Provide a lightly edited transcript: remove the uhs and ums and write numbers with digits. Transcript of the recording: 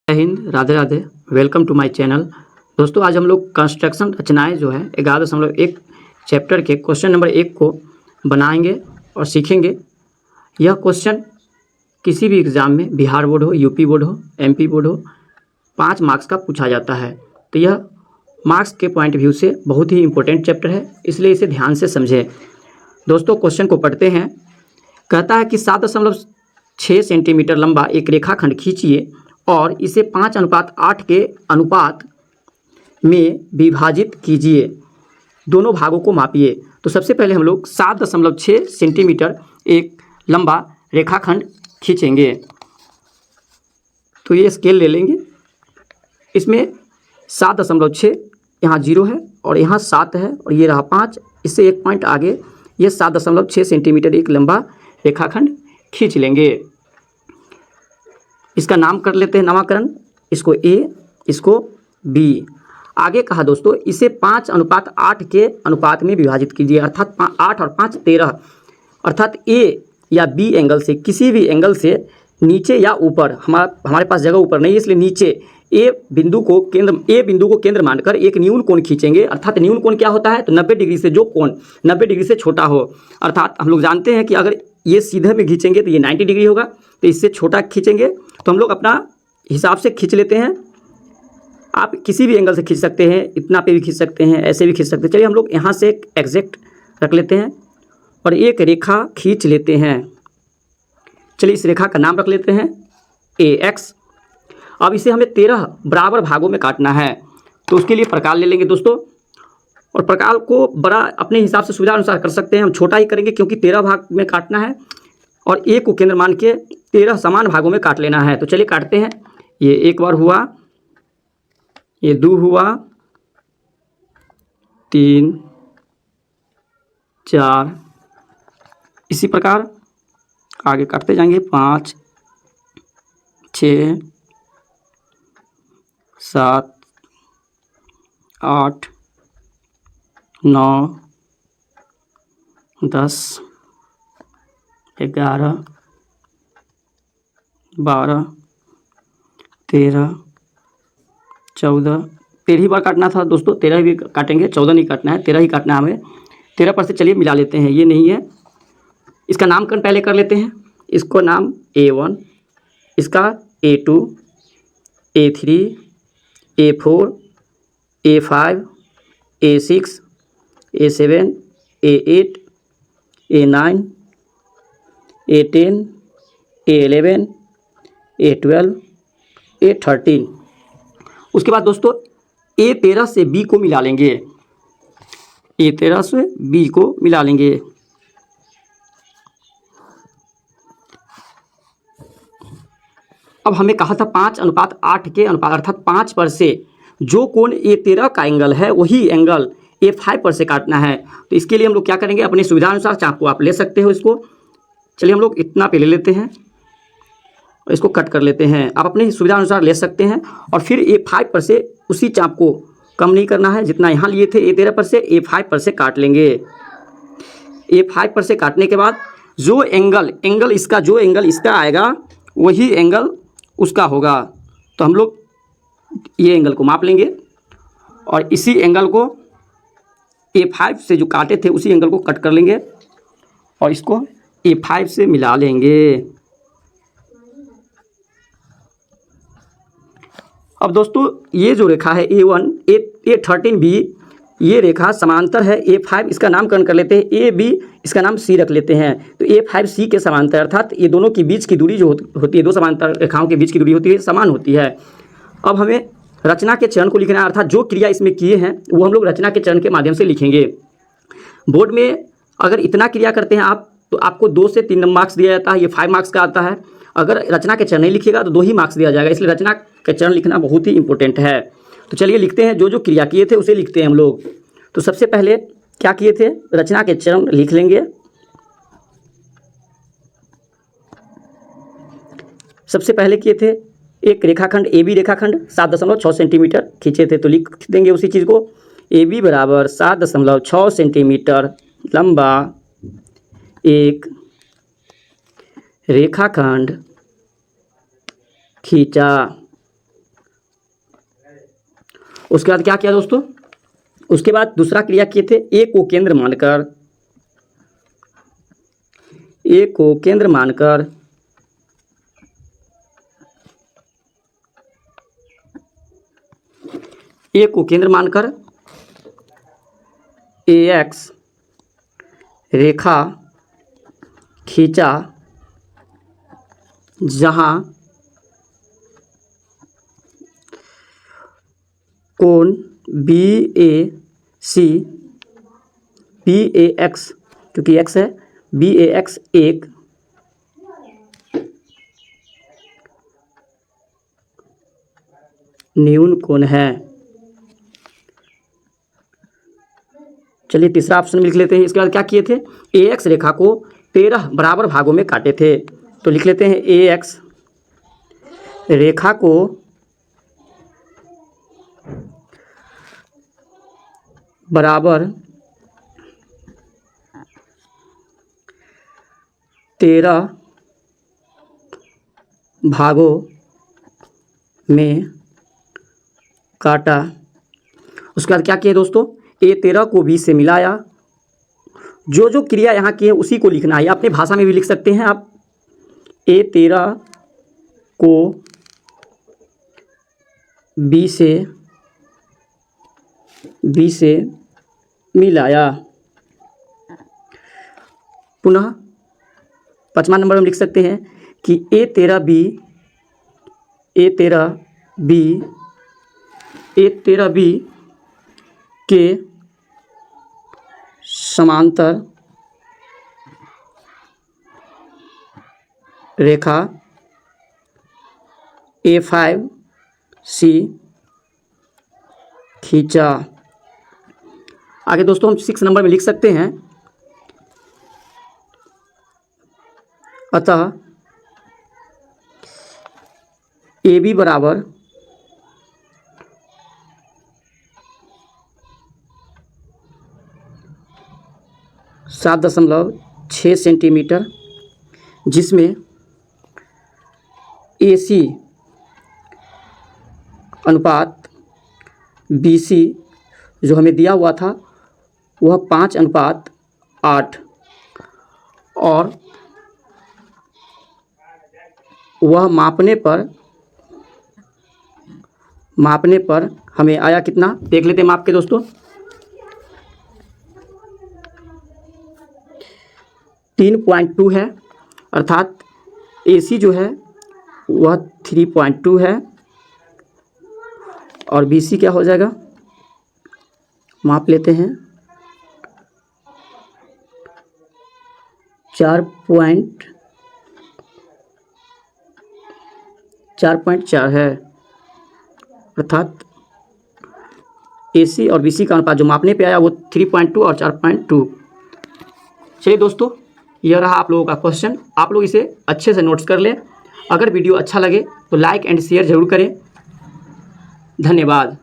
जय Hind, Radhe Radhe. Welcome to my channel. दोस्तों, आज हम लोग कंस्ट्रक्शन रचनाएं जो है 11.1 चैप्टर के क्वेश्चन नंबर 1 को बनाएंगे और सीखेंगे। यह क्वेश्चन किसी भी एग्ज़ाम में, बिहार बोर्ड हो, यूपी बोर्ड हो, एमपी बोर्ड हो, 5 मार्क्स का पूछा जाता है। तो यह मार्क्स के पॉइंट व्यू से बहुत ही इंपॉर्टेंट चैप्टर है, इसलिए इसे ध्यान से समझें। दोस्तों, क्वेश्चन को पढ़ते हैं। कहता है कि 7.6 सेंटीमीटर लंबा एक रेखाखंड खींचिए और इसे 5:8 के अनुपात में विभाजित कीजिए। दोनों भागों को मापिए। तो सबसे पहले हम लोग 7.6 सेंटीमीटर एक लंबा रेखाखंड खींचेंगे। तो ये स्केल ले लेंगे। इसमें 7.6 यहाँ 0 है और यहाँ 7 है और ये रहा 5। इससे एक पॉइंट आगे ये 7.6 सेंटीमीटर एक लंबा रेखाखंड खींच लेंगे। इसका नाम कर लेते हैं नामकरण। इसको ए, इसको बी। आगे कहा दोस्तों, इसे 5:8 के अनुपात में विभाजित कीजिए, अर्थात 8 और 5 13। अर्थात ए या बी एंगल से, किसी भी एंगल से नीचे या ऊपर, हमारे पास जगह ऊपर नहीं है इसलिए नीचे ए बिंदु को केंद्र मानकर एक न्यून कोण खींचेंगे। अर्थात न्यून कोण क्या होता है? तो 90 डिग्री से जो कोण 90 डिग्री से छोटा हो। अर्थात हम लोग जानते हैं कि अगर ये सीधे में खींचेंगे तो ये 90 डिग्री होगा, तो इससे छोटा खींचेंगे तो हम लोग अपना हिसाब से खींच लेते हैं। आप किसी भी एंगल से खींच सकते हैं, इतना पे भी खींच सकते हैं, ऐसे भी खींच सकते हैं। चलिए हम लोग यहाँ से एग्जैक्ट रख लेते हैं और एक रेखा खींच लेते हैं। चलिए इस रेखा का नाम रख लेते हैं AX। अब इसे हमें 13 बराबर भागों में काटना है, तो उसके लिए प्रकार ले लेंगे दोस्तों। और प्रकार को बड़ा अपने हिसाब से सुविधा अनुसार कर सकते हैं। हम छोटा ही करेंगे क्योंकि 13 भाग में काटना है और ए को केंद्र मान के 13 समान भागों में काट लेना है। तो चलिए काटते हैं। ये एक बार हुआ, ये 2 हुआ, 3, 4, इसी प्रकार आगे काटते जाएंगे। 5, 6, 7, 8, 9, 10, 11, 12, 13, 14। 13 ही बार काटना था दोस्तों, 13 भी काटेंगे, 14 नहीं काटना है, 13 ही काटना है हमें। 13 पर से चलिए मिला लेते हैं, ये नहीं है। इसका नामकरण पहले कर लेते हैं। इसको नाम A1, इसका A2, A3, A4, A5, A6, A7, A8, A9, A10, A11, A12, A13। उसके बाद दोस्तों A13 से B को मिला लेंगे। A13 से B को मिला लेंगे। अब हमें कहा था 5:8 के अनुपात, अर्थात 5 पर से जो कोण A13 का एंगल है वही एंगल A5 पर से काटना है। तो इसके लिए हम लोग क्या करेंगे, अपनी सुविधा अनुसार चाप को आप ले सकते हो इसको। चलिए हम लोग इतना पे ले लेते हैं और इसको कट कर लेते हैं। आप अपनी सुविधा अनुसार ले सकते हैं। और फिर A5 पर से उसी चाप को कम नहीं करना है, जितना यहाँ लिए थे A13 पर से A5 पर से काट लेंगे। A5 पर से काटने के बाद जो एंगल इसका आएगा वही एंगल उसका होगा। तो हम लोग ये एंगल को माप लेंगे और इसी एंगल को A5 से जो काटे थे उसी एंगल को कट कर लेंगे और इसको A5 से मिला लेंगे। अब दोस्तों ये जो रेखा है A1, A13B, ये रेखा समांतर है A5। इसका नामकरण कर लेते हैं AB, इसका नाम C रख लेते हैं। तो A5C के समांतर, अर्थात ये दोनों के बीच की दूरी जो होती है, दो समांतर रेखाओं के बीच की दूरी होती है, समान होती है। अब हमें रचना के चरण को लिखना है, अर्थात जो क्रिया इसमें किए हैं वो हम लोग रचना के चरण के माध्यम से लिखेंगे। बोर्ड में अगर इतना क्रिया करते हैं आप तो आपको 2 से 3 मार्क्स दिया जाता है, ये 5 मार्क्स का आता है। अगर रचना के चरण नहीं लिखिएगा तो 2 ही मार्क्स दिया जाएगा, इसलिए रचना के चरण लिखना बहुत ही इंपॉर्टेंट है। तो चलिए लिखते हैं, जो क्रिया किए थे उसे लिखते हैं हम लोग। तो सबसे पहले क्या किए थे, रचना के चरण लिख लेंगे। सबसे पहले किए थे एक रेखाखंड AB रेखाखंड 7.6 सेंटीमीटर खींचे थे, तो लिख देंगे उसी चीज़ को। AB बराबर 7.6 सेंटीमीटर लंबा एक रेखाखंड खींचा। उसके बाद क्या किया दोस्तों, उसके बाद दूसरा क्रिया किए थे, ए को केंद्र मानकर, ए को केंद्र मानकर ए को केंद्र मानकर AX रेखा खींचा जहां कोण BAC BAX, क्योंकि x है, BAX एक न्यून कोण है। चलिए तीसरा ऑप्शन में लिख लेते हैं। इसके बाद क्या किए थे, AX रेखा को 13 बराबर भागों में काटे थे। तो लिख लेते हैं AX रेखा को 13 भागों में काटा। उसके बाद क्या किया दोस्तों, A13 को 20 से मिलाया। जो जो क्रिया यहाँ की है उसी को लिखना है, अपने भाषा में भी लिख सकते हैं आप। A13 को 20 से मिलाया। पुनः 5वां नंबर में लिख सकते हैं कि A13B के समांतर रेखा A5C खींचा। आगे दोस्तों हम 6 नंबर में लिख सकते हैं, अतः AB बराबर 7.6 सेंटीमीटर, जिसमें AC अनुपात BC जो हमें दिया हुआ था वह 5:8 और वह मापने पर हमें आया कितना, देख लेते हैं माप के दोस्तों। 3.2 है, अर्थात AC जो है वह 3.2 है और BC क्या हो जाएगा, माप लेते हैं 4.4 है, अर्थात AC और BC का अनुपात जो मापने पे आया वो 3.2 और 4.2। चलिए दोस्तों, यह रहा आप लोगों का क्वेश्चन। आप लोग इसे अच्छे से नोट्स कर लें। अगर वीडियो अच्छा लगे तो लाइक एंड शेयर ज़रूर करें। धन्यवाद।